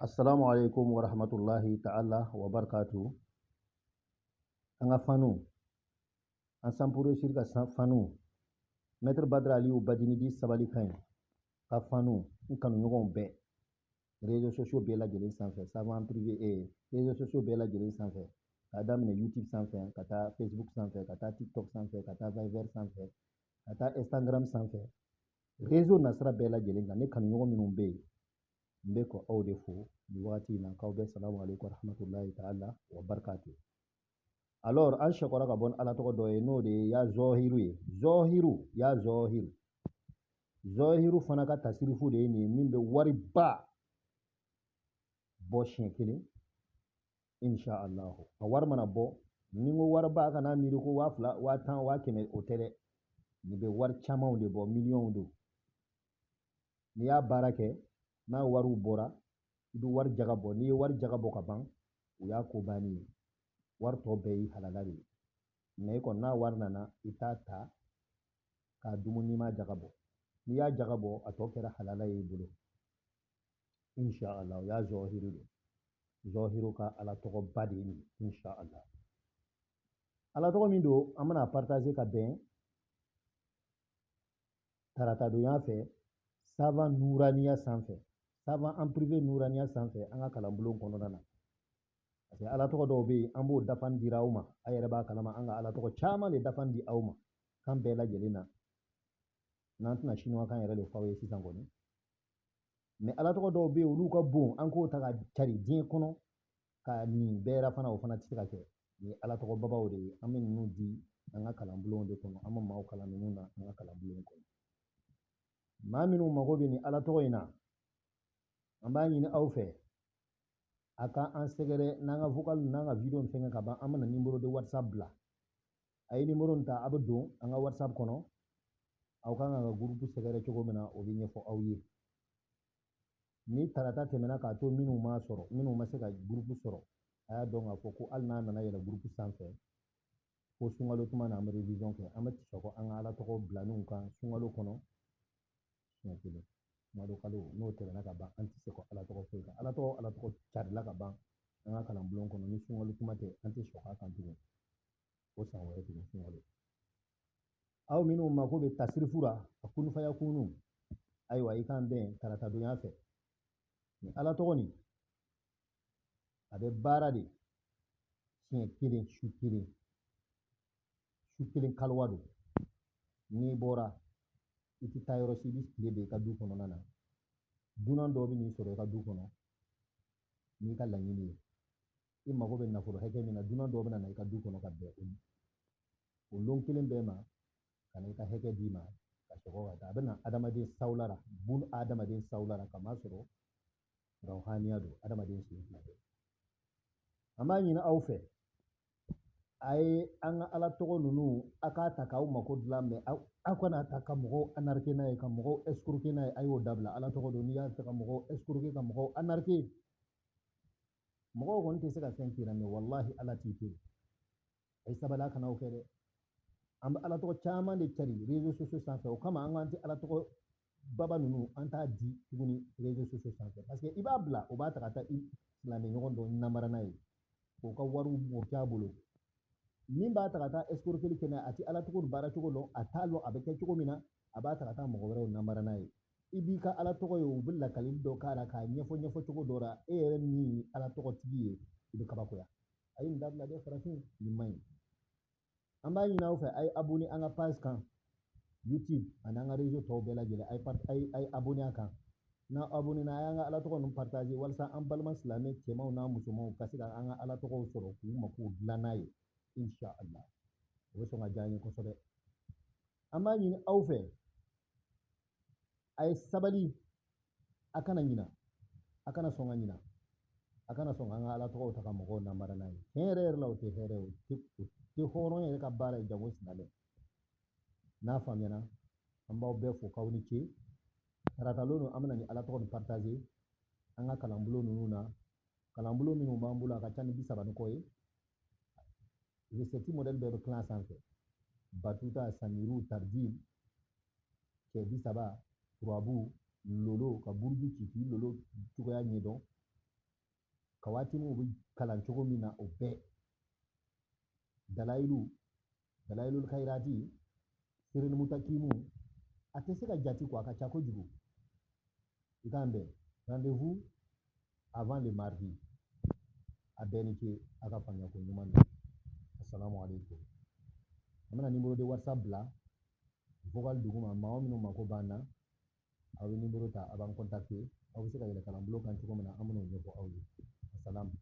Assalamu alaikum wa rahmatullahi ta'ala wa barakatuh. Anga fanu. An sampure shirka fanu. Maître Badra Aliou Badini di sabali kain. Ka fanu. Nkanu nyogon be. Réseaux sociaux bela jelen sanfɛ. Savant privé réseaux sociaux bela jelen sanfɛ. Ka daminɛ YouTube sanfɛ, ka taa Facebook sanfɛ, ka taa TikTok sanfɛ, ka taa Viber sanfɛ, ka taa Instagram sanfɛ. Réseau nasira bela jelen kan. Ne kanu nyogon minnu be yen. Mbe ko aw de fo ni wagati na kaw be salamu alaikum wa rahmatullahi ta'ala wa barakatuh. Alors an shakora ka bon ala tɔgɔ dɔ ye n'o de ya zohiru ye. Zohiru fana ka tasirifu de ye nin min bɛ wari ba bɔ siɲɛ kelen insha Allah. A wari mana bɔ ni ko wari ba kana miiri ko 2000 1000 1000 o tɛ dɛ. Ni bɛ wari camanw de bɔ miliyɔnw do. Ni y'a baara kɛ n'a wariw bɔra i bɛ wari jaga bɔ. N'i ye wari jaga bɔ ka ban o y'a ko banni ye. Wari tɔ bɛɛ ye halala de ye. Mais i kɔni n'a wari nana i t'a ta k'a dumu n'i ma jaga bɔ. N'i y'a jaga bɔ a tɔ kɛra halala ye i bolo. Insha Allah o y'a zohiru de. Zohiru ka ala tɔgɔ ba de ye nin insha Allah. Ala tɔgɔ min don an bɛna partager ka bɛn taratadonya fɛ savant Nouraniya sanfɛ. Savant en privé Nouraniya sanfɛ an ka kalanbulon kɔnɔna na. Parce que ala tɔgɔ dɔw bɛ yen an b'o dafan dira aw ma. A yɛrɛ b'a kalama an ka ala tɔgɔ caman de dafan di aw ma. Kan bɛɛ lajɛlen na. N'an tɛna chinois kan yɛrɛ de fɔ aw ye sisan kɔni. Mais ala tɔgɔ dɔw bɛ yen olu ka bon an k'o ta ka cari diɲɛ kɔnɔ ka nin bɛɛ fana o fana tɛ se ka kɛ. Ni ala tɔgɔ babaw de ye. An bɛ ninnu di an ka kalanbulon de kɔnɔ. An bɛ maaw kalan ninnu na an ka kalanbulon kɔnɔ. Maa minnu mago bɛ nin ala tɔgɔ in na an b'a ɲini aw fɛ a ka an sɛgɛrɛ n'an ka vocal n'an ka video fɛngɛ ka ban an bɛna numéro de WhatsApp bila. A ye numéro in ta a bɛ don an ka WhatsApp kɔnɔ. Aw kan ka groupe sɛgɛrɛ cogo min na o bɛ ɲɛfɔ aw ye. Ni tarata tɛmɛna k'a to minnu ma sɔrɔ minnu ma se ka groupe sɔrɔ a y'a dɔn k'a fɔ ko hali n'a nana yɛlɛ groupe sanfɛ ko sunkalo tuma na an bɛ révision kɛ an bɛ sɔgɔ an ka ala tɔgɔ bilaninw kan sunkalo kɔnɔ siɲɛ kelen. Sunkalo kalo n'o tɛmɛna ka ban an tɛ se ko ala tɔgɔ foyi kan. Ala tɔgɔ carila ka ban an ka kalanbulon kɔnɔ ni sunkalo tuma tɛ an tɛ sɔgɔ a kan tugun. O san wɛrɛ tugun sunkalo. Aw minnu mako bɛ tasirifu la a kun faya kunu ayiwa i kan bɛn taratadonya fɛ. Ni ala tɔgɔ nin a bɛ baara de siɲɛ kelen su kelen kalowa don. N'i bɔra i tɛ taa yɔrɔ si i bɛ tile bɛ i ka du kɔnɔna na. Dunan dɔw bɛ n'i sɔrɔ i ka du kɔnɔ n'i ka laɲini ye. I mago bɛ nafolo hakɛ min na dunan dɔw bɛ na i ka du kɔnɔ ka bɛn o lon kelen bɛɛ ma ka na i ka hakɛ d'i ma ka sɔgɔ ka taa. A bɛ na adamaden sawulara bun adamaden sawulara kama sɔrɔ rawhaniya don adamaden sen fila bɛɛ. An b'a ɲini aw fɛ a ye an ka ala tɔgɔ ninnu a k'a ta k'aw mako dilan mɛ aw kana ta ka mɔgɔw anarke n'a ye ka mɔgɔw escroquer n'a ye a y'o dabila. Ala tɔgɔ don n'i y'a ta ka mɔgɔw escroquer ka mɔgɔw anarke mɔgɔw kɔni tɛ se ka fɛn k'i la mɛ wallahi ala t'i to. A ye sabali a kana o kɛ dɛ. An bɛ ala tɔgɔ caman de cari réseaux sociaux sanfɛ o kama an k'an tɛ ala tɔgɔ baba ninnu an t'a di tuguni réseaux sociaux sanfɛ parce que i b'a bila o b'a ta ka taa i silamɛ ɲɔgɔn dɔ namara n'a ye k'o ka wariw bɔ k'a bolo. Min b'a ta ka taa escroquerie kɛ n'a ye a tɛ ala tɔgɔ baara cogo dɔn a t'a dɔn a bɛ kɛ cogo min na a b'a ta ka taa mɔgɔ wɛrɛw namara n'a ye. I b'i ka ala tɔgɔ ye u bɛ lakalili dɔ k'a la k'a ɲɛfɔ cogo dɔ la e yɛrɛ min ye ala tɔgɔ tigi ye i bɛ kabakoya. A ye nin dabila dɛ farafin nin man ɲi. An b'a ɲini aw fɛ a ye abonné an ka page kan YouTube ani an ka réseau tɔw bɛɛ lajɛlen a ye abonné a kan. N'a abonné na a y'an ka ala tɔgɔ ninnu partager walasa an balima silamɛ cɛmanw n'a musomanw ka se ka an ka ala tɔgɔw sɔrɔ k'u mako dilan n'a ye insha Allah. O bɛ sɔn ka diya an ye kosɛbɛ. An b'a ɲini aw fɛ a ye sabali a kana ɲina a kana sɔn ka ɲina a kana sɔn an ka ala tɔgɔw ta ka mɔgɔw namara n'a ye. Tiɲɛ yɛrɛ la o tɛ hɛrɛ o tɛ hɔrɔn yɛrɛ ka baara ye jango silamɛ. N'a faamuyana an b'aw bɛɛ fo k'aw ni ce. Taratalon don an bɛna ni ala tɔgɔ nin partager an ka kalanbulon ninnu na. Kalanbulon minnu b'an bolo a ka ca ni 30 ni kɔ ye. Recette modèle bɛɛ bɛ kilan sanfɛ. Batuta, Samiru, Tardil, cɛ 30, turabu, lolo ka buruju ci k'i lolo cogoya ɲɛdɔn kawati mu bi kalan cogo min na o bɛɛ dalailul khairati sirril mutakimu a tɛ se ka jati ko a ka ca kojugu i kan bɛn rendez-vous avant le mardi a bɛɛ ni ce a ka faamuya ko ɲuman don assalamu alaikum an bɛna numéro de whatsapp bila vocal duguma maa minnu mako b'an na aw ye numéro ta a b'an contacter aw bɛ se ka yɛlɛ kalan bulon kan cogo min na an bɛn'o ɲɛfɔ aw ye assalamu